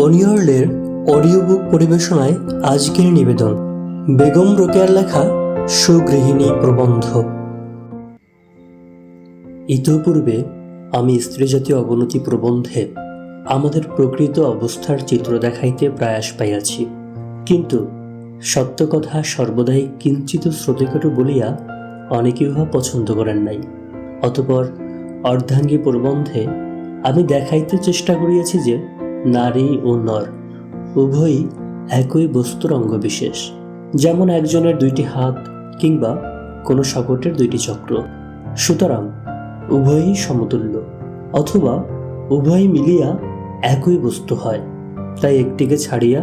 অনিয়র্লের audio book পরিবেশনায় আজকের নিবেদন বেগম রোকেয়ার লেখা সুগৃহিণী প্রবন্ধ। ইতঃপূর্বে আমি স্ত্রীজাতীয় অবনতি প্রবন্ধে আমাদের প্রকৃত অবস্থার চিত্র দেখাইতে প্রয়াস পাইয়াছি, কিন্তু সত্য কথা সর্বদাই কিঞ্চিত শ্রোতেকটু বলিয়া অনেকে উহা পছন্দ করেন নাই। অতঃপর অর্ধাঙ্গী প্রবন্ধে আমি দেখাইতে চেষ্টা করিয়াছি যে নারী ও নর উভয়ই একই বস্তুর অঙ্গবিশেষ, যেমন একজনের দুইটি হাত কিংবা কোনো শকটের দুইটি চক্র। সুতরাং উভয়ই সমতুল্য, অথবা উভয় মিলিয়া একই বস্তু হয়। তাই একটিকে ছাড়িয়া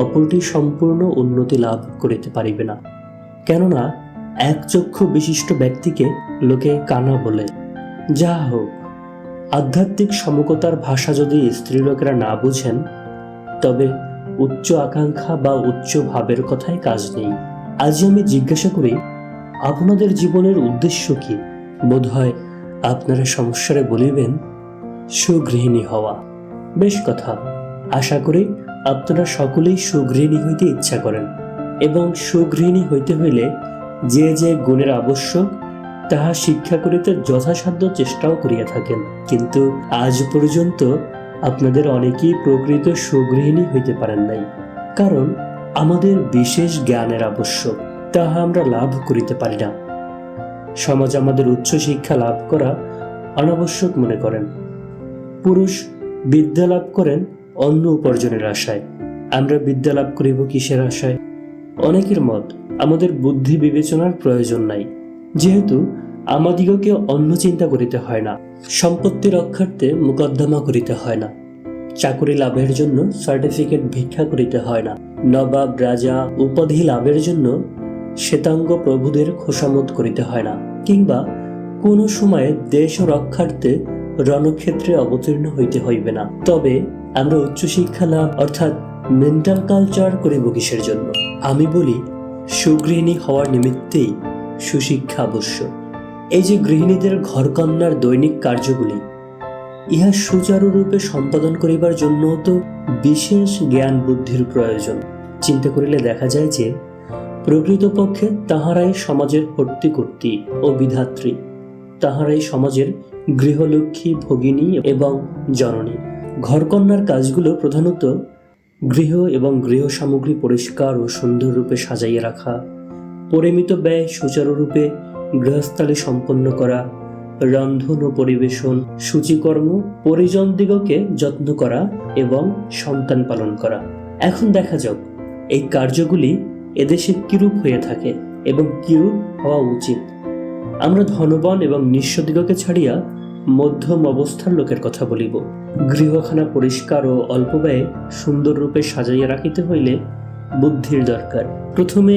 অপরটি সম্পূর্ণ উন্নতি লাভ করিতে পারিবে না। কেননা এক চক্ষু বিশিষ্ট ব্যক্তিকে লোকে কানা বলে। যাহা হোক, আধ্যাত্মিক সমকতার ভাষা যদি স্ত্রীলোকেরা না বুঝেন, তবে উচ্চ আকাঙ্ক্ষা বা উচ্চ ভাবের কথায় কাজ নেই। আজ আমি জিজ্ঞাসা করি, আপনাদের জীবনের উদ্দেশ্য কি? বোধ হয় আপনারা সমস্যারে বলিবেন সুগৃহিণী হওয়া। বেশ কথা, আশা করি আপনারা সকলেই সুগৃহিণী হইতে ইচ্ছা করেন, এবং সুগৃহিণী হইতে হইলে যে যে গুণের আবশ্যক তাহা শিক্ষা করিতে যথাসাধ্য চেষ্টাও করিয়া থাকেন। কিন্তু আজ পর্যন্ত আপনাদের অনেকেই প্রকৃত সুগৃহিণী হইতে পারেন নাই, কারণ আমাদের বিশেষ জ্ঞানের আবশ্যক, তাহা আমরা লাভ করিতে পারি না। সমাজ আমাদের উচ্চ শিক্ষা লাভ করা অনাবশ্যক মনে করেন। পুরুষ বিদ্যা লাভ করেন অন্য উপার্জনের আশায়, আমরা বিদ্যা লাভ করিব কিসের আশায়? অনেকের মত আমাদের বুদ্ধি বিবেচনার প্রয়োজন নাই, যেহেতু আমাদিগকে অন্য চিন্তা করিতে হয় না, সম্পত্তি রক্ষার্থে মোকদ্দমা করিতে হয় না, চাকুরি লাভের জন্য সার্টিফিকেট ভিক্ষা করিতে হয় না, নবাব রাজা উপাধি লাভের জন্য শ্বেতাঙ্গ প্রভুদের খোসামত করিতে হয় না, কিংবা কোনো সময়ে দেশ রক্ষার্থে রণক্ষেত্রে অবতীর্ণ হইতে হইবে না। তবে আমরা উচ্চশিক্ষা লাভ অর্থাৎ মেন্টাল কালচার করিব কিসের জন্য? আমি বলি, সুগৃহিণী হওয়ার নিমিত্তেই সুশিক্ষা আবশ্যক। এই যে গৃহিণীদের ঘরকন্যার দৈনিক কার্যগুলি, ইহা সুচারুরূপে সম্পাদন করিবার জন্য তো বিশেষ জ্ঞান বুদ্ধির প্রয়োজন। চিন্তা করিলে দেখা যায় যে প্রকৃতপক্ষে তাহারাই সমাজের কর্তৃকর্ত্রী ও বিধাত্রী, তাহারাই সমাজের গৃহলক্ষ্মী, ভগিনী এবং জননী। ঘরকন্যার কাজগুলো প্রধানত গৃহ এবং গৃহ সামগ্রী পরিষ্কার ও সুন্দররূপে সাজাইয়া রাখা, পরিমিত ব্যয় সুচারুরূপে গৃহস্থালী সম্পন্ন করা, রন্ধন ও পরিবেশন, সূচিকর্ম, পরিজনদিগকে যত্ন করা এবং সন্তান পালন করা। এখন দেখা যাক এই কার্যগুলি এদেশে কিরূপ হয়ে থাকে এবং কিরূপ হওয়া উচিত। আমরা ধনবান এবং নিঃস্বদিগকে ছাড়িয়া মধ্যম অবস্থার লোকের কথা বলিব। গৃহখানা পরিষ্কার ও অল্প ব্যয়ে সুন্দর রূপে সাজাইয়া রাখিতে হইলে বুদ্ধির দরকার। প্রথমে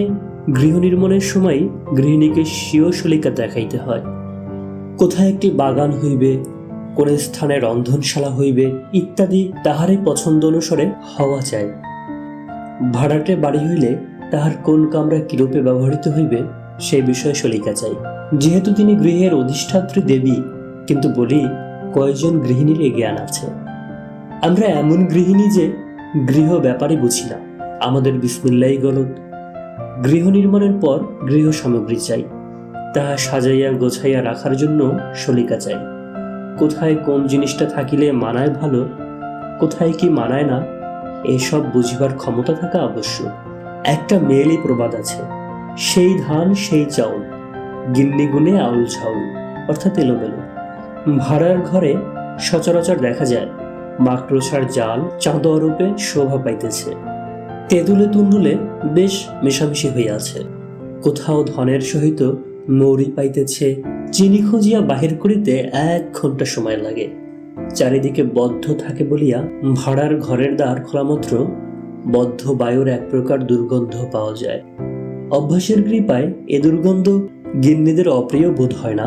গৃহ নির্মাণের সময় গৃহিণীকে স্বীয় শলিকা দেখাইতে হয়। কোথায় একটি বাগান হইবে, কোন স্থানে রন্ধনশালা হইবে ইত্যাদি তাহারই পছন্দ অনুসারে হওয়া চাই। ভাড়াটে বাড়ি হইলে তাহার কোন কামরা কিরূপে ব্যবহৃত হইবে সেই বিষয়ে শলিকা চাই। যেহেতু তিনি গৃহের অধিষ্ঠাত্রী দেবী, কিন্তু বলি, কয়জন গৃহিণীর এ জ্ঞান আছে? আমরা এমন গৃহিণী যে গৃহ ব্যাপারে বুঝি না, আমাদের বিসমিল্লাহি গলত। গৃহ নির্মাণের পর গৃহ সামগ্রী চাই, তাহা সাজাইয়া গোছাইয়া রাখার জন্য শলিকা চাই। কোথায় কোন জিনিসটা থাকিলে মানায় ভালো, কোথায় কি মানায় না, এসব বুঝিবার ক্ষমতা থাকা আবশ্যক। একটা মেয়েলি প্রবাদ আছে, সেই ধান সেই চাউল, গিন্নি গুণে আউল ছাউল, অর্থাৎ এলোমেলো। ভাড়ার ঘরে সচরাচর দেখা যায় মাকড়সার জাল চাঁদোয়া রূপে শোভা পাইতেছে, তেঁতুলে তুণ্ডুলে বেশ মেশামেশি হইয়াছে। কোথাও ধনের সহিত মৌরি পাইতেছে, চিনি খুঁজিয়া বাহির করিতে 1 ঘন্টা সময় লাগে। চারিদিকে বদ্ধ থাকে বলিয়া ভাড়ার ঘরের দ্বার খোলা মাত্র বদ্ধ বায়ুর এক প্রকার দুর্গন্ধ পাওয়া যায়। অভ্যাসের কৃপায় এ দুর্গন্ধ গিন্নিদের অপ্রিয় বোধ হয় না।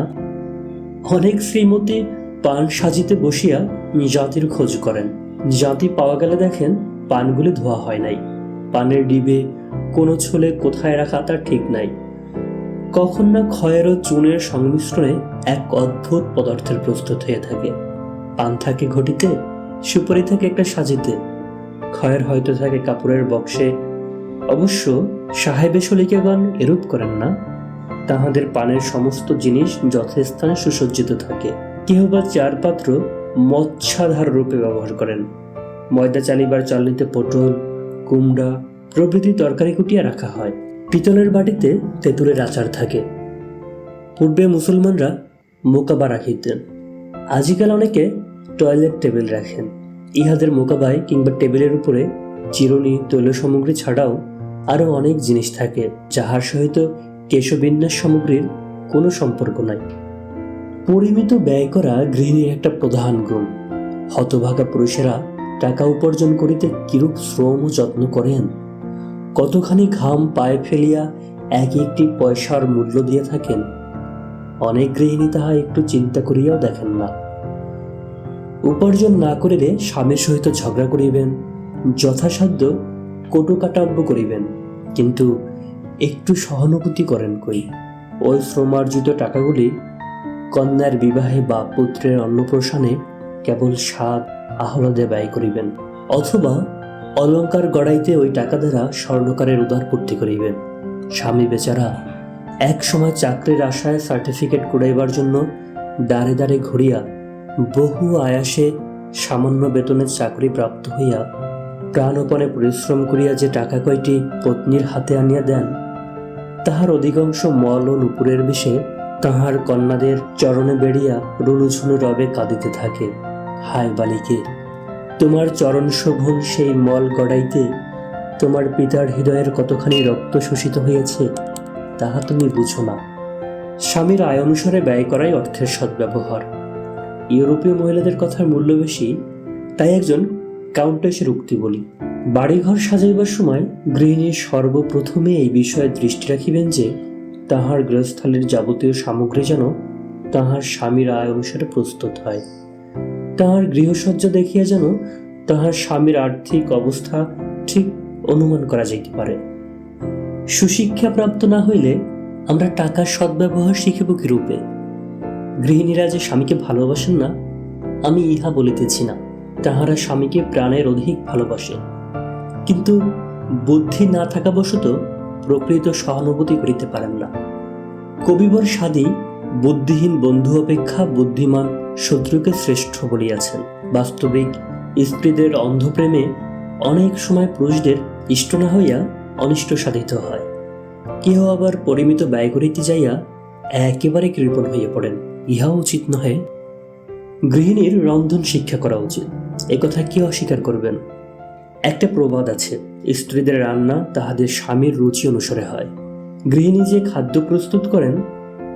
অনেক শ্রীমতী পান সাজিতে বসিয়া জাতির খোঁজ করেন। জাতি পাওয়া গেলে দেখেন পানগুলি ধোয়া হয় নাই, পানের ডিবে কোনো ছোলে কোথায় রাখা তার ঠিক নাই। কখন না ক্ষয়ের ও চুনের সংমিশ্রণে এক অদ্ভুত পদার্থের প্রস্তুত হয়ে থাকে। পান থাকে ঘটিতে, সুপারি থাকে একটা সাজিতে, ক্ষয়ের হয়তো থাকে কাপড়ের বক্সে। অবশ্য সাহেবে শলিকেগণ এরূপ করেন না। তাহাদের পানের সমস্ত জিনিস যথাস্থানে সুসজ্জিত থাকে। কেহ বা চার পাত্র মৎস্যাধার রূপে ব্যবহার করেন। ময়দা চালিবার চালনিতে পটল, কুমড়া প্রভৃতি তরকারি কুটিয়া রাখা হয়। পিতলের বাটিতে তেঁতুলের আচার থাকে। পূর্বে মুসলমানরা মোকাবা রাখিতেন, আজকাল অনেকে টয়লেট টেবিল রাখেন। ইহাদের মোকাবায় কিংবা টেবিলের উপরে চিরুনি, তৈল সামগ্রী ছাড়াও আরো অনেক জিনিস থাকে, যাহার সহিত কেশবিন্যাস সামগ্রীর কোনো সম্পর্ক নাই। পরিমিত ব্যয় করা গৃহিণীর একটা প্রধান গুণ। হতভাগা পুরুষেরা টাকা উপার্জন করিতে কিরূপ শ্রম ও যত্ন করেন, কতখানি ঘাম পায়ে ফেলিয়া এক একটি পয়সার মূল্য দিয়ে থাকেন, অনেক গৃহিণী তাহা একটু চিন্তা করিয়াও দেখেন না। উপার্জন না করিলে স্বামীর সহিত ঝগড়া করিবেন, যথাসাধ্য কটুকাটব্য করিবেন, কিন্তু একটু সহানুভূতি করেন কই? ওই শ্রমার্জিত টাকাগুলি কন্যার বিবাহে বা পুত্রের অন্নপ্রাশনে কেবল স্বাদ আহ্লাদে ব্যয় করিবেন, অথবা অলঙ্কার গড়াইতে ওই টাকা দ্বারা স্বর্ণকারের উদারপূর্তি করিবেন। স্বামী বেচারা এক সময় চাকরির আশায় সার্টিফিকেট কুড়াইবার জন্য দাঁড়ে দাঁড়ে ঘুরিয়া বহু আয়াসে সামান্য বেতনের চাকরি প্রাপ্ত হইয়া প্রাণপণে পরিশ্রম করিয়া যে টাকা কয়টি পত্নীর হাতে আনিয়া দেন, তাহার অধিকাংশ মল ও নুপুরের বিষে তাহার কন্যাদের চরণে বেড়িয়া রুনুঝুনু রবে কাঁদিতে থাকে। হায় বালিকে, তোমার চরণ শোভন সেই মল গড়াইতে তোমার পিতার হৃদয়ের কতখানি রক্ত শোষিত হইয়াছে, তাহা তুমি বুঝো না। স্বামীর আয় অনুসারে ব্যয় করাই অর্থের সদ্ব্যবহার। ইউরোপীয় মহিলাদের কথার মূল্য বেশি, তাই একজন কাউন্টেসের উক্তি বলি। বাড়িঘর সাজাইবার সময় গৃহিণী সর্বপ্রথমে এই বিষয়ে দৃষ্টি রাখিবেন যে তাহার গৃহস্থালির যাবতীয় সামগ্রী যেন তাহার স্বামীর আয় অনুসারে প্রস্তুত হয়। তাহার গৃহসজ্জা দেখিয়া যেন তাহার স্বামীর আর্থিক অবস্থা ঠিক অনুমান করা যাইতে পারে। সুশিক্ষা প্রাপ্ত না হইলে আমরা টাকার সদ্ব্যবহার শিখিব কি রূপে? গৃহিণীরা যে স্বামীকে ভালোবাসেন না, আমি ইহা বলিতেছি না। তাহারা স্বামীকে প্রাণের অধিক ভালোবাসে, কিন্তু বুদ্ধি না থাকা বশত প্রকৃত সহানুভূতি করিতে পারেন না। কবিবর সাদি বুদ্ধিহীন বন্ধু অপেক্ষা বুদ্ধিমান শত্রুকে শ্রেষ্ঠ বলিয়াছেন। বাস্তবিক স্ত্রীদের অন্ধপ্রেমে অনেক সময় পুরুষদের ইষ্ট না হইয়া অনিষ্ট সাধিত হয়। কেহ আবার পরিমিত ব্যয় করিতে যাইয়া একেবারে কৃপণ হইয়া পড়েন, ইহাও উচিত নহে। গৃহিণীর রন্ধন শিক্ষা করা উচিত, একথা কে অস্বীকার করবেন? একটা প্রবাদ আছে, স্ত্রীদের রান্না তাহাদের স্বামীর রুচি অনুসারে হয়। গৃহিণী যে খাদ্য প্রস্তুত করেন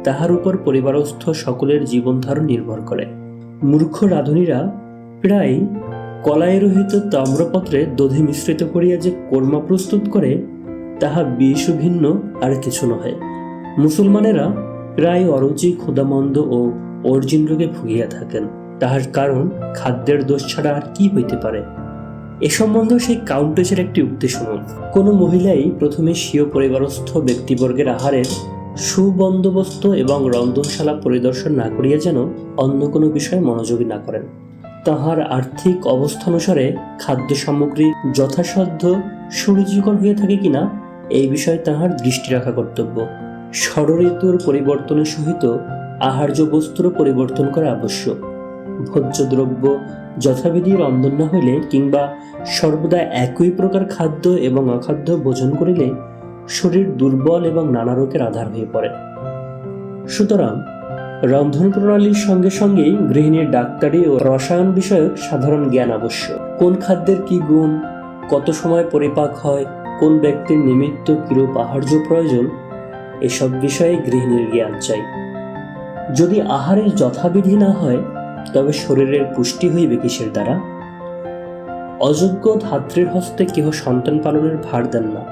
তাহার উপর পরিবারস্থ সকলের জীবন ধারণ নির্ভর করে। মূর্খ রাঁধুনীরা প্রায় কলায় রহিত তাম্রপত্রে দধি মিশ্রিত করিয়া যে কোরমা প্রস্তুত করে, তাহা বিষ ভিন্ন আর কিছু নহে। মুসলমানেরা প্রায় অরুচি, ক্ষুধামন্দ ও অর্জিন রোগে ভুগিয়া থাকেন। তাহার কারণ খাদ্যের দোষ ছাড়া আর কি হইতে পারে? এ সম্বন্ধে সেই কাউন্টেসের একটি উক্তি শুনুন। কোনো মহিলাই প্রথমে স্বীয় পরিবারস্থ ব্যক্তিবর্গের আহারের সুবন্দোবস্ত এবং রন্ধনশালা পরিদর্শন না করিয়া যেন অন্য কোনো বিষয়ে মনোযোগী না করেন। তাহার আর্থিক অবস্থানুসারে খাদ্য সামগ্রী যথাসাধ্য সুরুচিকর হয়ে থাকে কিনা এই বিষয়ে তাহার দৃষ্টি রাখা কর্তব্য। ষড়ঋতুর পরিবর্তনের সহিত আহার্য বস্তুরও পরিবর্তন করা আবশ্যক। ভোজ্য দ্রব্য যথাবিধি রন্ধন না হইলে কিংবা সর্বদা একই প্রকার খাদ্য এবং অখাদ্য ভোজন করিলে শরীর দুর্বল এবং নানা রোগের আধার হয়ে পড়ে। সুতরাং রন্ধন প্রণালীর সঙ্গে সঙ্গেই গৃহিণীর ডাক্তারি ও রসায়ন বিষয়ক সাধারণ জ্ঞান আবশ্যক। কোন খাদ্যের কি গুণ, কত সময় পরিপাক হয়, কোন ব্যক্তির নিমিত্ত কিরূপ আহার্য প্রয়োজন, এসব বিষয়ে গৃহিণীর জ্ঞান চাই। যদি আহারের যথাবিধি না হয় তবে শরীরের পুষ্টি হইবে কিসের দ্বারা? অযোগ্য ধাত্রীর হস্তে কেহ সন্তান পালনের ভার দেন না,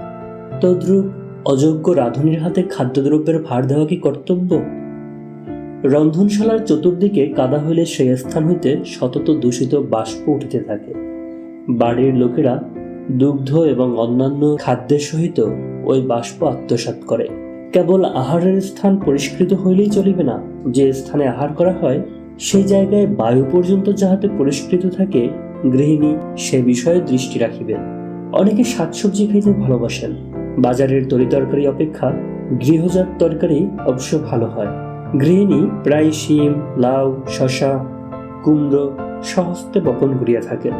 তদ্রূপ অযোগ্য রাঁধুনির হাতে খাদ্যদ্রব্যের ভার দেওয়া কি কর্তব্য? রন্ধনশালার চতুর্দিকে কাদা হইলে সেই স্থান হইতে সতত দূষিত বাষ্প উঠিতে থাকে। বাড়ির লোকেরা দুগ্ধ এবং অন্যান্য খাদ্যের সহিত ওই বাষ্প আত্মসাৎ করে। কেবল আহারের স্থান পরিষ্কৃত হইলেই চলিবে না, যে স্থানে আহার করা হয় সেই জায়গায় বায়ু পর্যন্ত যাহাতে পরিষ্কৃত থাকে গৃহিণী সে বিষয়ে দৃষ্টি রাখিবেন। অনেকে শাকসবজি খাইতে ভালোবাসেন। বাজারের তরিতরকারি অপেক্ষা গৃহজাত তরকারি অবশ্য ভালো হয়। গৃহিণী প্রায় শিম, লাউ, শশা, কুমড়ো স্বহস্তে বপন করিয়া থাকেন।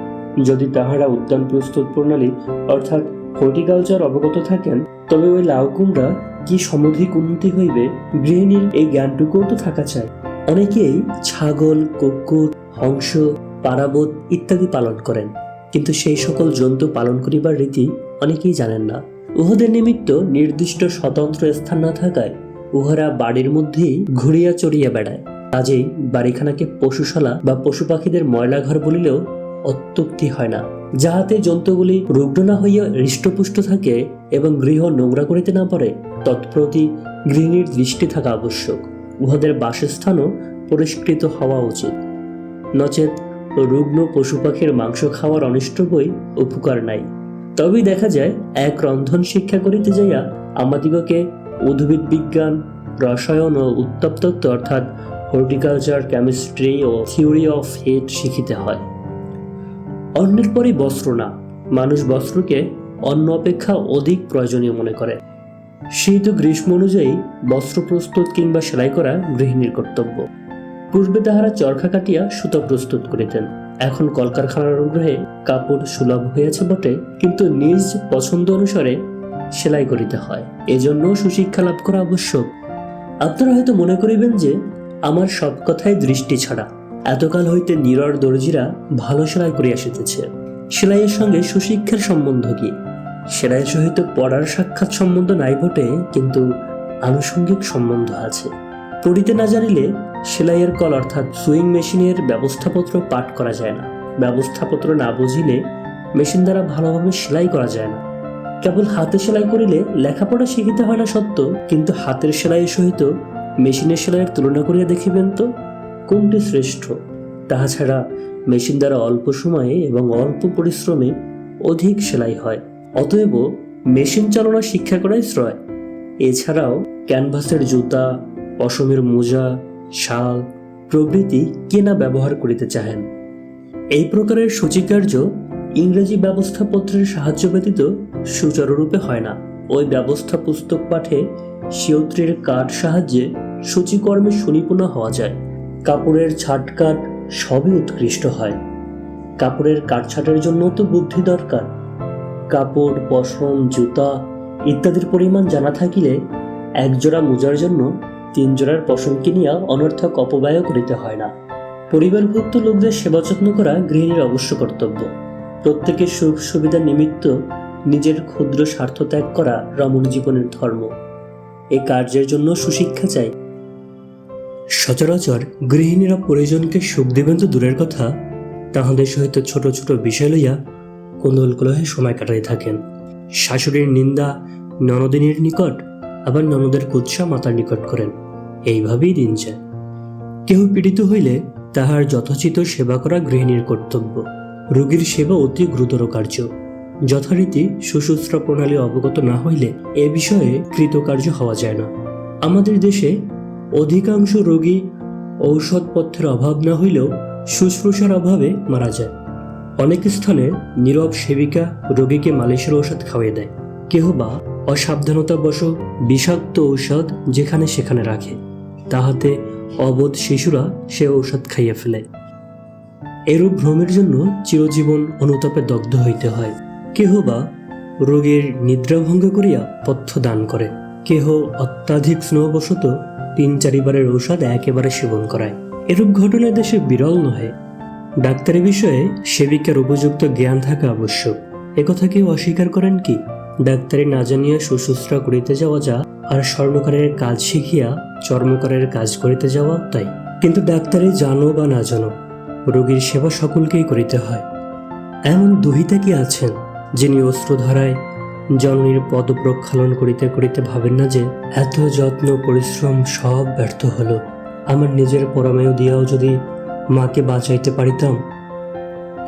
যদি তাহারা উদ্যান প্রস্তুত প্রণালী অর্থাৎ হর্টিকালচার অবগত থাকেন, তবে ওই লাউ কুমড়া কি সমধিক উন্নতি হইবে, গৃহিণীর এই জ্ঞানটুকুও তো থাকা চাই। অনেকেই ছাগল, কুকুর, হংস, পারাবত ইত্যাদি পালন করেন, কিন্তু সেই সকল জন্তু পালন করিবার রীতি অনেকেই জানেন না। উহাদের নিমিত্ত নির্দিষ্ট স্বতন্ত্র স্থান না থাকায় উহারা বাড়ির মধ্যেই ঘুরিয়া চড়িয়া বেড়ায়। কাজেই বাড়িখানাকে পশুশালা বা পশু পাখিদের ময়লাঘর বলিলেও অত্যুক্তি হয় না। যাহাতে জন্তুগুলি রুগ্ন না হইয়া হৃষ্টপুষ্ট থাকে এবং গৃহ নোংরা করিতে না পারে, তৎপ্রতি গৃহিণীর দৃষ্টি থাকা আবশ্যক। উহাদের বাসস্থানও পরিষ্কৃত হওয়া উচিত, নচেত রুগ্ন পশু পাখির মাংস খাওয়ার অনিষ্ট বই উপকার নাই। তবেই দেখা যায় এক রন্ধন শিক্ষা করিতে যাইয়া আমাদিগকে উদ্ভিদ বিজ্ঞান, রসায়ন ও উত্তপ্তত্ব অর্থাৎ হর্টিকালচার, কেমিস্ট্রি ও থিওরি অফ হিট শিখিতে হয়। অন্যের পরই বস্ত্র না, মানুষ বস্ত্রকে অন্য অপেক্ষা অধিক প্রয়োজনীয় মনে করে। শীত ও গ্রীষ্ম অনুযায়ী বস্ত্র প্রস্তুত কিংবা সেলাই করা গৃহিণীর কর্তব্য। পূর্বে তাহারা চরখা কাটিয়া সুতা প্রস্তুত করিতেন। এখন কলকারখানার অনুগ্রহে কাপড় সুলভ হইয়াছে বটে, কিন্তু নিজ পছন্দ অনুসারে সেলাই করিতে হয়। এজন্য সুশিক্ষা লাভ করা আবশ্যক। আপনারা হয়তো মনে করিবেন যে আমার সব কথাই দৃষ্টি ছাড়া। এতকাল হইতে নীরর দর্জিরা ভালো সেলাই করিয়া আসিতেছে। সেলাইয়ের সঙ্গে সুশিক্ষার সম্বন্ধ কি? সেলাইয়ের সহিত পড়ার সাক্ষাৎ সম্বন্ধ নাই বটে, কিন্তু আনুষঙ্গিক সম্বন্ধ আছে। পড়িতে না জানিলে সেলাইয়ের কল অর্থাৎ সুইং মেশিনের ব্যবস্থাপত্র পাঠ করা যায় না। ব্যবস্থাপত্র না বুঝিলে মেশিন দ্বারা ভালোভাবে সেলাই করা যায় না। কেবল হাতে সেলাই করিলে লেখাপড়া শিখিতে হয় না সত্য, কিন্তু হাতের সেলাইয়ের সহিত মেশিনের সেলাইয়ের তুলনা করিয়া দেখিবেন তো কোনটি শ্রেষ্ঠ। তাহা ছাড়া মেশিন দ্বারা অল্প সময়ে এবং অল্প পরিশ্রমে অধিক সেলাই হয়। অতএব মেশিন চালনা শিক্ষা করাই শ্রেয়। এছাড়াও ক্যানভাসের জুতা, পশমের মোজা, শাল প্রভৃতি কে না ব্যবহার করিতে চাহেন। এই প্রকারের সূচিকার্য ইংরেজি ব্যবস্থাপত্রের সাহায্য ব্যতীত সুচারুরূপে হয় না। ওই ব্যবস্থা পুস্তক পাঠে শিয়ত্রীর কাঠ সাহায্যে সূচিকর্মে সুনিপুণ হওয়া যায়। কাপড়ের ছাটকাট সবই উৎকৃষ্ট হয়। কাপড়ের কাটছাটের জন্য তো বুদ্ধি দরকার। কাপড়, পশম, জুতা ইত্যাদির পরিমাণ জানা থাকিলে একজোড়া মোজার জন্য 3 জোড়ার পশম কিনিয়া অনর্থক অপব্যয় করিতে হয় না। পরিবারভুক্ত লোকদের সেবা যত্ন করা গৃহিণীর অবশ্য কর্তব্য। প্রত্যেকের সুখ সুবিধা নিমিত্ত নিজের ক্ষুদ্র স্বার্থ ত্যাগ করা রমণ জীবনের ধর্ম। এই কার্যের জন্য সুশিক্ষা চাই। সচরাচর গৃহিণীরা পরিজনকে সুখ দেবেন তো দূরের কথা, তাহাদের সহিত ছোট ছোট বিষয় লইয়া কোন্দল কলহে সময় কাটাই থাকেন। শাশুড়ির নিন্দা ননদিনীর নিকট, আবার ননদের কুৎসা মাতার নিকট করেন। এইভাবেই দিন যায়। কেহ পীড়িত হইলে তাহার যথোচিত সেবা করা গৃহিণীর কর্তব্য। রোগীর সেবা অতি গুরুতর কার্য। যথারীতি শুশ্রূষা প্রণালী অবগত না হইলে এ বিষয়ে কৃতকার্য হওয়া যায় না। আমাদের দেশে অধিকাংশ রোগী ঔষধপত্রের অভাব না হইলেও শুশ্রূষার অভাবে মারা যায়। অনেক স্থানে নীরব সেবিকা রোগীকে মালিশের ঔষধ খাওয়াইয়া দেয়। কেহ বা অসাবধানতাবশ বিষাক্ত ঔষধ যেখানে সেখানে রাখে, তাহাতে অবোধ শিশুরা সে ঔষধ খাইয়া ফেলে। এরূপ ভ্রমের জন্য চিরজীবন অনুতাপে দগ্ধ হইতে হয়। কেহ বা রোগীর নিদ্রাভঙ্গ করিয়া পথ্য দান করে। কেহ অত্যাধিক স্নেহবশত 3-4 বারের ঔষধ একেবারে সেবন করায়। এরূপ ঘটনা দেশে বিরল নহে। ডাক্তারি বিষয়ে সেবিকার উপযুক্ত জ্ঞান থাকা আবশ্যক। একথা কেউ অস্বীকার করেন কি? ডাক্তারি না জানিয়া শুশ্রূষা করিতে যাওয়া যা, আর স্বর্ণকারের কাজ শিখিয়া চর্মকারের কাজ করিতে যাওয়া তাই। কিন্তু ডাক্তারি জানো বা না জানো, রোগীর সেবা সকলকেই করিতে হয়। এমন দুহিতা কি আছেন যিনি অশ্রুধারায় জননীর পদ প্রক্ষালন করিতে করিতে ভাবেন না যে এত যত্ন পরিশ্রম সব ব্যর্থ হলো। আমার নিজের পরমেয় দিয়াও যদি মাকে বাঁচাইতে পারিতাম।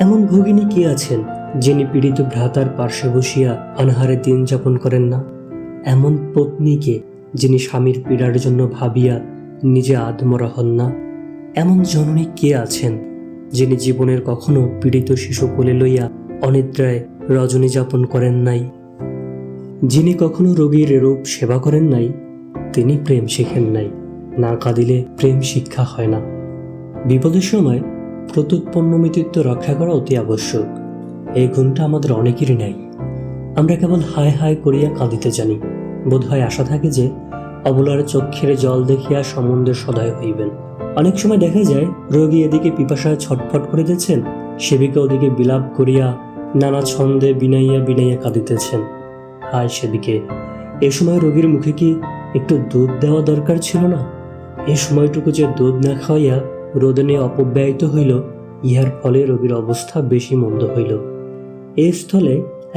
এমন ভগিনী কি আছেন যিনি পীড়িত ভ্রাতার পার্শ্বে বসিয়া অনাহারে দিন যাপন করেন না? এমন পত্নীকে যিনি স্বামীর পীড়ার জন্য ভাবিয়া নিজে আধমরা হন না? এমন জননী কে আছেন যিনি জীবনের কখনো পীড়িত শিশু কোলে লইয়া অনিদ্রায় রজনী যাপন করেন নাই, যিনি কখনো রোগীর রূপ সেবা করেন নাই, তিনি প্রেম শিখেন নাই। না কাঁদিলে প্রেম শিক্ষা হয় না। বিপদের সময় প্রত্যুৎপন্ন মিতৃত্ব রক্ষা করা অতি আবশ্যক। এই গুণটা আমাদের অনেকেরই নাই। আমরা কেবল হায় হায় করিয়া কাঁদিতে জানি। বোধ হয় আশা থাকে যে অবলার চক্ষের জল দেখিয়া সম্বন্ধের সদয় হইবেন। অনেক সময় দেখা যায় রোগী এদিকে পিপাসায় ছটফট করিতেছেন, সেবিকা ওদিকে বিলাপ করিয়া নানা ছন্দে বিনাইয়া বিনাইয়া কাঁদিতেছেন। হায় সেদিকে! এ সময় রোগীর মুখে কি একটু দুধ দেওয়া দরকার ছিল না? এ সময়টুকু যে দুধ না খাওয়াইয়া রোদনে অপব্যয়িত হইল, ইহার ফলে রোগীর অবস্থা বেশি মন্দ হইল। এ স্থলে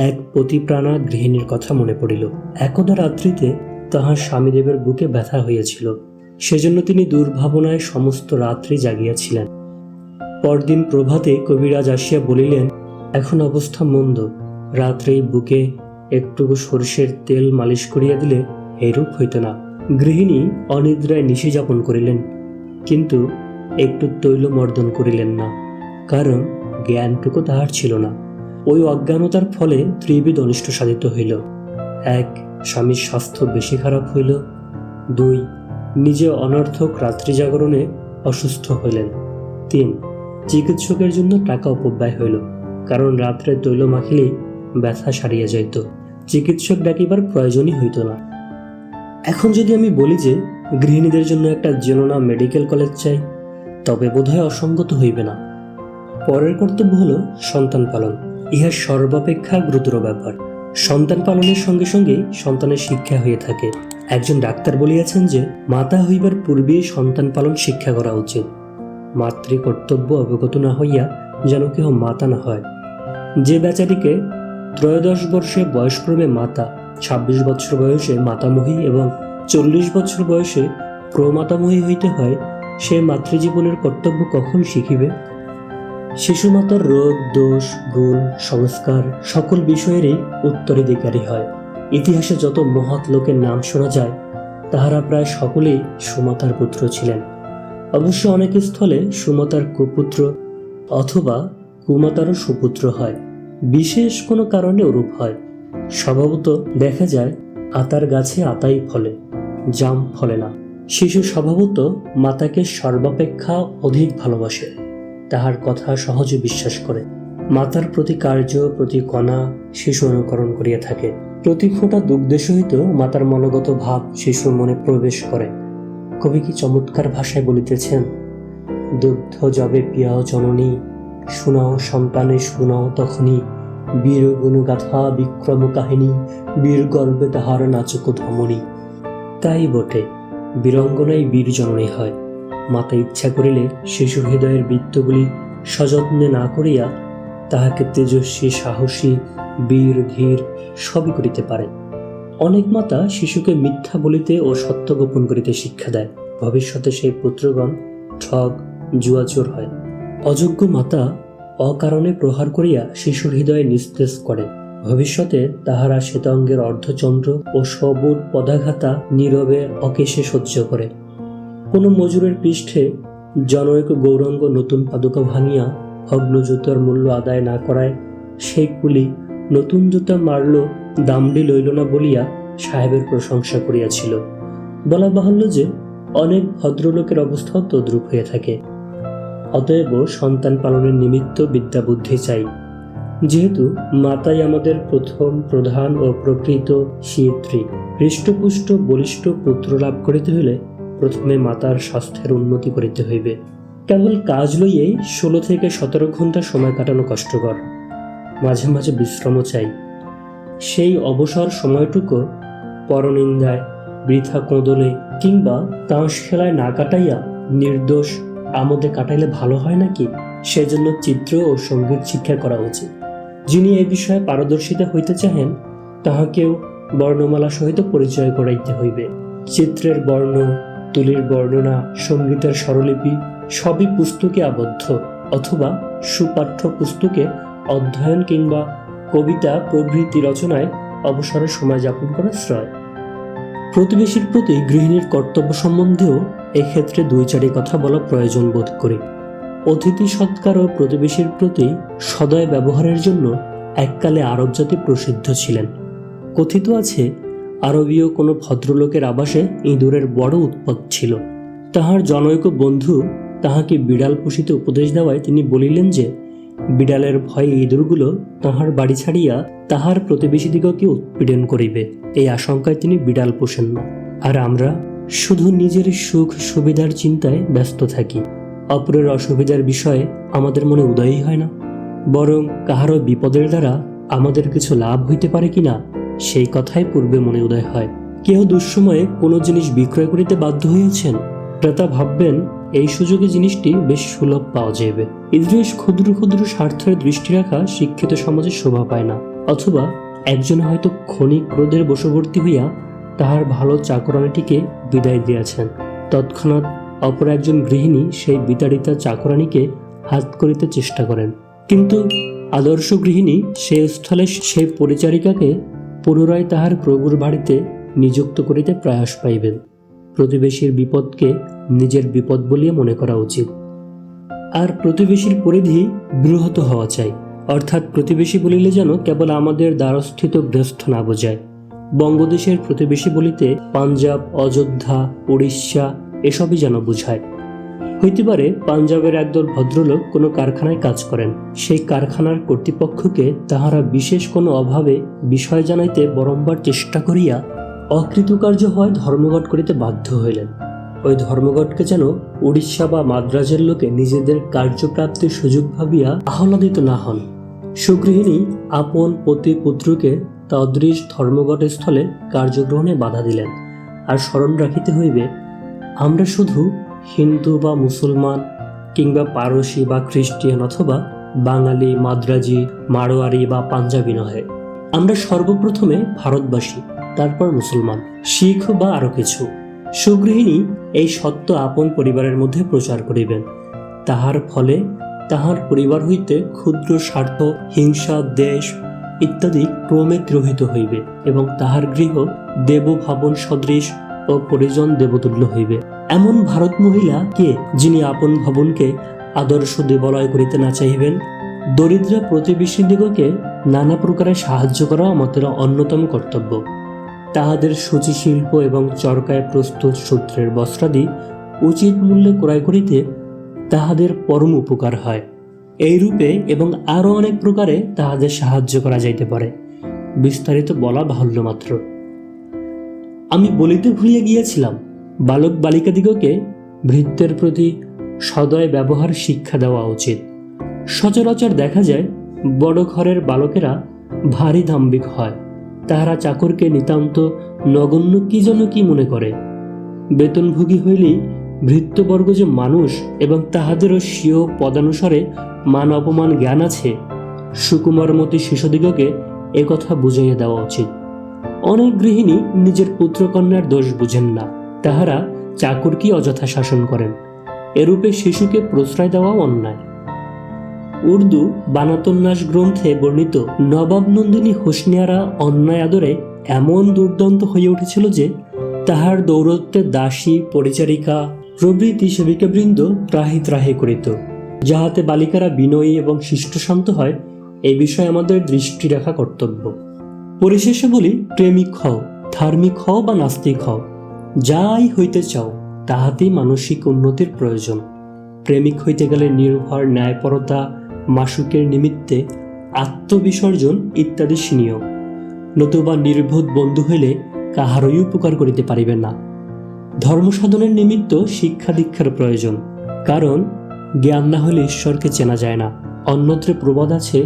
এক পতিপ্রাণা গৃহিণীর কথা মনে পড়িল। একদা রাত্রিতে তাহার স্বামীদেবের বুকে ব্যথা হইয়াছিল। সেজন্য তিনি দুর্ভাবনায় সমস্ত রাত্রি জাগিয়াছিলেন। পরদিন প্রভাতে কবিরাজ আসিয়া বলিলেন, এখন অবস্থা মন্দ, রাত্রেই বুকে একটুকু সর্ষের তেল মালিশ করিয়া দিলে এরূপ হইত না। গৃহিণী অনিদ্রায় নিশি যাপন করিলেন, কিন্তু একটু তৈলমর্দন করিলেন না, কারণ জ্ঞানটুকু তাহার ছিল না। ওই অজ্ঞানতার ফলে ত্রিবিধ অনিষ্ট সাধিত হইল। ১. স্বামীর স্বাস্থ্য বেশি খারাপ হইল। ২. নিজে অনর্থক রাত্রি জাগরণে অসুস্থ হইলেন। ৩. চিকিৎসকের জন্য টাকা অপব্যয় হইল, কারণ রাত্রে তৈল মাখিলেই ব্যথা সারিয়া যাইত, চিকিৎসক ডাকিবার প্রয়োজনই হইত না। এখন যদি আমি বলি যে গৃহিণীদের জন্য একটা জেনোনা মেডিকেল কলেজ চাই, তবে বোধহয় অসঙ্গত হইবে না। পরের কর্তব্য হল সন্তান পালন। ইহা সর্বাপেক্ষা গুরুতর ব্যাপার। সন্তান পালনের সঙ্গে সঙ্গে সন্তানের শিক্ষা হয়ে থাকে। একজন ডাক্তার বলিয়াছেন যে মাতা হইবার পূর্বেই সন্তান পালন শিক্ষা করা উচিত। মাতৃ কর্তব্য অবগত না হইয়া যেন কেহ মাতা না হয়। যে বেচারিকে 13 বর্ষে বয়সক্রমে মাতা, 26 বছর বয়সে মাতামহী এবং 40 বছর বয়সে প্রমাতামহী হইতে হয়, সে মাতৃজীবনের কর্তব্য কখন শিখিবে? শিশুমাতার রোগ, দোষ, গুণ, সংস্কার সকল বিষয়েরই উত্তরাধিকারী হয়। ইতিহাসে যত মহৎ লোকের নাম শোনা যায়, তাহারা প্রায় সকলেই সুমাতার পুত্র ছিলেন। অবশ্য অনেক স্থলে সুমাতার কুপুত্র অথবা কুমাতারও সুপুত্র হয়। বিশেষ কোনো কারণে ওরূপ হয়। স্বভাবত দেখা যায় আতার গাছে আতাই ফলে, জাম ফলে না। শিশু স্বভাবত মাতাকে সর্বাপেক্ষা অধিক ভালোবাসে, তাহার কথা সহজে বিশ্বাস করে। মাতার প্রতি কার্য, প্রতি কণা শিশু অনুকরণ করিয়া থাকে। প্রতি ফোঁটা দুগ্ধের সহিত মাতার মনোগত ভাব শিশুর মনে প্রবেশ করে। কবি কি চমৎকার ভাষায় বলিতেছেন, দুগ্ধ যবে পিয়াও জননী, শুনাও সন্তানে শুনাও তখনই, বীর গুণগাথা বিক্রম কাহিনী, বীর গর্বে তাহার নাচক ধমনী। তাই বটে, বীরঙ্গনাই বীর জননী হয়। মাতা ইচ্ছা করিলে শিশুর হৃদয়ের বৃত্তগুলি সযত্নে না করিয়া তাহাকে তেজস্বী, সাহসী, বীর, ধীর সবই করিতে পারে। অনেক মাতা শিশুকে মিথ্যা বলিতে ও সত্য গোপন করিতে শিক্ষা দেয়। ভবিষ্যতে সেই পুত্রগণ ঠগ, জুয়াচোর হয়। অযোগ্য মাতা অকারণে প্রহার করিয়া শিশুর হৃদয়ে নিস্তেজ করে। ভবিষ্যতে তাহারা শ্বেতাঙ্গের অর্ধচন্দ্র ও সবুর পদাঘাতা নীরবে অকেশে সহ্য করে। কোনো মজুরের পৃষ্ঠে জনৈক গৌরাঙ্গ নতুন পাদুকা ভাঙিয়া ভগ্ন জুতার মূল্য আদায় না করায় সেই কুলি নতুন জুতা মারল, দামড়ি লইল না বলিয়া সাহেবের প্রশংসা করিয়াছিল। বলা বাহুল্য যে অনেক ভদ্রলোকের অবস্থাও তদ্রূপ হয়ে থাকে। অতএব সন্তান পালনের নিমিত্ত বিদ্যা বুদ্ধি চাই। যেহেতু মাতাই আমাদের প্রথম, প্রধান ও প্রকৃত শিয়িত্রী, হৃষ্টপুষ্ট বলিষ্ঠ পুত্র লাভ করিতে হইলে প্রথমে মাতার স্বাস্থ্যের উন্নতি করিতে হইবে। কেবল কাজ লইয়েই 16 থেকে 17 ঘন্টা সময় কাটানো কষ্টকর। মাঝে মাঝে বিশ্রামও চাই। সেই অবসর সময়টুকু পরনিন্দায়, বৃথা কোঁদলে কিংবা তাস খেলায় না কাটাইয়া নির্দোষ আমোদে কাটাইলে ভালো হয় নাকি? সেজন্য চিত্র ও সঙ্গীত শিক্ষা করা উচিত। যিনি এ বিষয়ে পারদর্শিতা হইতে চাহেন, তাহাকেও বর্ণমালা সহিত পরিচয় করাইতে হইবে। চিত্রের বর্ণ, তুলির বর্ণনা, সঙ্গীতের স্বরলিপি সবই পুস্তকে আবদ্ধ, অথবা সুপাঠ্য পুস্তকে অধ্যয়ন কিংবা কবিতা প্রভৃতি রচনায় অবসরে সময় যাপন করা শ্রেয়। প্রতিবেশীর প্রতি গৃহিণীর কর্তব্য সম্বন্ধেও এক্ষেত্রে 2-4 কথা বলা প্রয়োজন বোধ করি। অতিথি সৎকার ও প্রতিবেশীর প্রতি সদয় ব্যবহারের জন্য এককালে আরব জাতি প্রসিদ্ধ ছিলেন। কথিত আছে, আরবীয় কোনো ভদ্রলোকের আবাসে ইঁদুরের বড় উৎপাত ছিল। তাহার জনৈক বন্ধু তাহাকে বিড়াল পুষিতে উপদেশ দেওয়ায় তিনি বলিলেন যে, বিড়ালের ভয়ে ইঁদুরগুলো তাহার বাড়ি ছাড়িয়া তাহার প্রতিবেশীদিগকে উৎপীড়ন করিবে, এই আশঙ্কায় তিনি বিড়াল পোষেন না। আর আমরা শুধু নিজের সুখ সুবিধার চিন্তায় ব্যস্ত থাকি, অপরের অসুবিধার বিষয়ে আমাদের মনে উদয়ই হয় না। বরং কাহারও বিপদের দ্বারা আমাদের কিছু লাভ হইতে পারে কিনা সেই কথাই পূর্বে মনে উদয় হয়। কেহ দুঃসময়ে কোনো জিনিস বিক্রয় করিতে বাধ্য হইয়াছেন, ক্রেতা ভাববেন এই সুযোগে জিনিসটি বেশ সুলভ পাওয়া যাবে। ইদ্রিস ক্ষুদ্র ক্ষুদ্র স্বার্থের দৃষ্টি রাখা শিক্ষিত সমাজে শোভা পায় না। অথবা একজন হয়তো ক্ষণিক ক্রোধের বশবর্তী হইয়া তাহার ভালো চাকরানিটিকে বিদায় দিয়াছেন, তৎক্ষণাৎ অপর একজন গৃহিণী সেই বিতাড়িতা চাকরানিকে হাত করিতে চেষ্টা করেন। কিন্তু আদর্শ গৃহিণী সে স্থলে সেই পরিচারিকাকে পুনরায় তাহার প্রভুর বাড়িতে নিযুক্ত করিতে প্রয়াস পাইবেন। প্রতিবেশীর বিপদকে নিজের বিপদ বলিয়া মনে করা উচিত। আর প্রতিবেশীর পরিধি বৃহৎ হওয়া চাই, অর্থাৎ প্রতিবেশী বলিলে যেন কেবল আমাদের দ্বারস্থিত গৃহস্থ না বোঝায়। বঙ্গদেশের প্রতিবেশী বলিতে পাঞ্জাব, অযোধ্যা, উড়িষ্যা এসবই যেন বুঝায়। হইতে পারে পাঞ্জাবের একদল ভদ্রলোক কোনো কারখানায় কাজ করেন, সেই কারখানার কর্তৃপক্ষকে তাহারা বিশেষ কোনো অভাবে বিষয় জানাইতে বারংবার চেষ্টা করিয়া অকৃতকার্য হওয়ায় ধর্মঘট করিতে বাধ্য হইলেন। ওই ধর্মঘটকে যেন উড়িষ্যা বা মাদ্রাজের লোকে নিজেদের কার্যপ্রাপ্তির সুযোগ ভাবিয়া আহ্লাদিত না হন। সুগৃহিণী আপন পতি পুত্রকে তদৃশ ধর্মঘট স্থলে কার্যগ্রহণে বাধা দিলেন। আর স্মরণ রাখিতে হইবে, আমরা শুধু হিন্দু বা মুসলমান কিংবা পারসি বা খ্রিস্টিয়ান অথবা বাঙালি, মাদ্রাজি, মারোয়ারি বা পাঞ্জাবি নহে। আমরা সর্বপ্রথমে ভারতবাসী, তারপর মুসলমান, শিখ বা আরো কিছু। সুগৃহিণী এই সত্য আপন পরিবারের মধ্যে প্রচার করিবেন। তাহার ফলে তাহার পরিবার হইতে ক্ষুদ্র স্বার্থ, হিংসা, দেশ ইত্যাদি ক্রমে তিরোহিত হইবে এবং তাহার গৃহ দেবভাবন সদৃশ ও পরিজন দেবতুল্য হইবে। এমন ভারত মহিলা কে, যিনি আপন ভবনকে আদর্শ দেবালয় করিতে না চাহিবেন? দরিদ্র প্রতিবেশীদিগকে নানা প্রকারে সাহায্য করা আমাদের অন্যতম কর্তব্য। তাহাদের সূচিশিল্প এবং চরকায় প্রস্তুত সূত্রের বস্ত্রাদি উচিত মূল্যে ক্রয় করিতে তাহাদের পরম উপকার হয়। এইরূপে এবং আরও অনেক প্রকারে তাহাদের সাহায্য করা যাইতে পারে, বিস্তারিত বলা বাহুল্য মাত্র। আমি বলিতে ভুলিয়া গিয়াছিলাম, বালক বালিকাদিগকে ভৃত্যের প্রতি সদয় ব্যবহার শিক্ষা দেওয়া উচিত। সচরাচর দেখা যায় বড় ঘরের বালকেরা ভারী দাম্ভিক হয়। তাহারা চাকরকে নিতান্ত নগণ্য কি যেন কি মনে করে। বেতনভোগী হইলেই ভৃত্যবর্গ যে মানুষ এবং তাহাদেরও স্বীয় পদানুসারে মান অপমান জ্ঞান আছে, সুকুমারমতী শিশুদিগকে একথা বুঝাইয়া দেওয়া উচিত। অনেক গৃহিণী নিজের পুত্রকন্যার দোষ বুঝেন না, তাহারা চাকরকে অযথা শাসন করেন। এরূপে শিশুকে প্রশ্রয় দেওয়া অন্যায়। উর্দু বানাতন্যাস গ্রন্থে বর্ণিত নবাব নন্দিনী হোসনিয়ারা অন্যায় আদরে এমন দুর্দান্ত হয়ে উঠেছিল যে তাহার দৌরত্বে দাসী, পরিচারিকা প্রভৃতি সেবিকাবৃন্দ ত্রাহি ত্রাহি করিত। যাহাতে বালিকারা বিনয়ী এবং শিষ্টশান্ত হয়, এই বিষয়ে আমাদের দৃষ্টি রাখা কর্তব্য। পরিশেষে বলি, প্রেমিক হও, ধার্মিক হও বা নাস্তিক হও, যাই হইতে চাও, তাহাতেই মানসিক উন্নতির প্রয়োজন। প্রেমিক হইতে গেলে নির্ভর, ন্যায়পরতা, মাসুকের নিমিত্তে আত্মবিসর্জন ইত্যাদি শিনীয়। নতুবা নির্বোধ বন্ধু হইলে কাহারই উপকার করিতে পারিবে না। ধর্মসাধনের নিমিত্ত শিক্ষা দীক্ষার প্রয়োজন, কারণ জ্ঞান না হলে ঈশ্বরকে চেনা যায় না। অন্যত্র প্রবাদ আছে,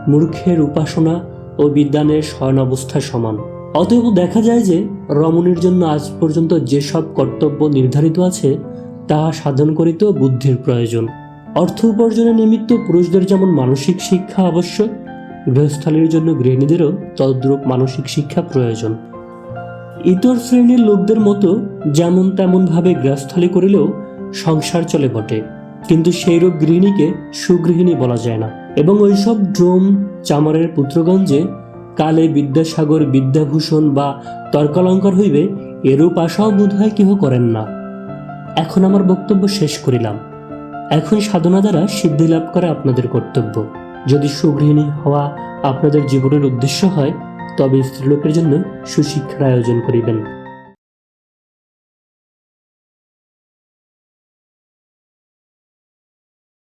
মূর্খের উপাসনা ও বিদ্বানের শয়ন অবস্থা সমান। অতএব দেখা যায় যে রমণীর জন্য আজ পর্যন্ত যেসব কর্তব্য নির্ধারিত আছে, তাহা সাধন করিতেও বুদ্ধির প্রয়োজন। অর্থ উপার্জনের নিমিত্ত পুরুষদের যেমন মানসিক শিক্ষা আবশ্যক, গৃহস্থালীর জন্য গৃহিণীদেরও তদ্রূপ মানসিক শিক্ষা প্রয়োজন। ইতর শ্রেণীর লোকদের মতো যেমন তেমন ভাবে গৃহস্থালী করিলেও সংসার চলে বটে, কিন্তু সেইরূপ গৃহিণীকে সুগৃহিণী বলা যায় না। এবং ওইসব ড্রোম চামারের পুত্রগঞ্জে কালে বিদ্যাসাগর, বিদ্যাভূষণ বা তর্কালঙ্কার হইবে, এরূপ আশাও বোধ হয় কেহ করেন না। এখন আমার বক্তব্য শেষ করিলাম। এখন সাধনা দ্বারা সিদ্ধি লাভ করা আপনাদের কর্তব্য। যদি সুগৃহিণী হওয়া আপনাদের জীবনের উদ্দেশ্য হয়, তবে স্ত্রীলোকের জন্য সুশিক্ষার আয়োজন করিবেন।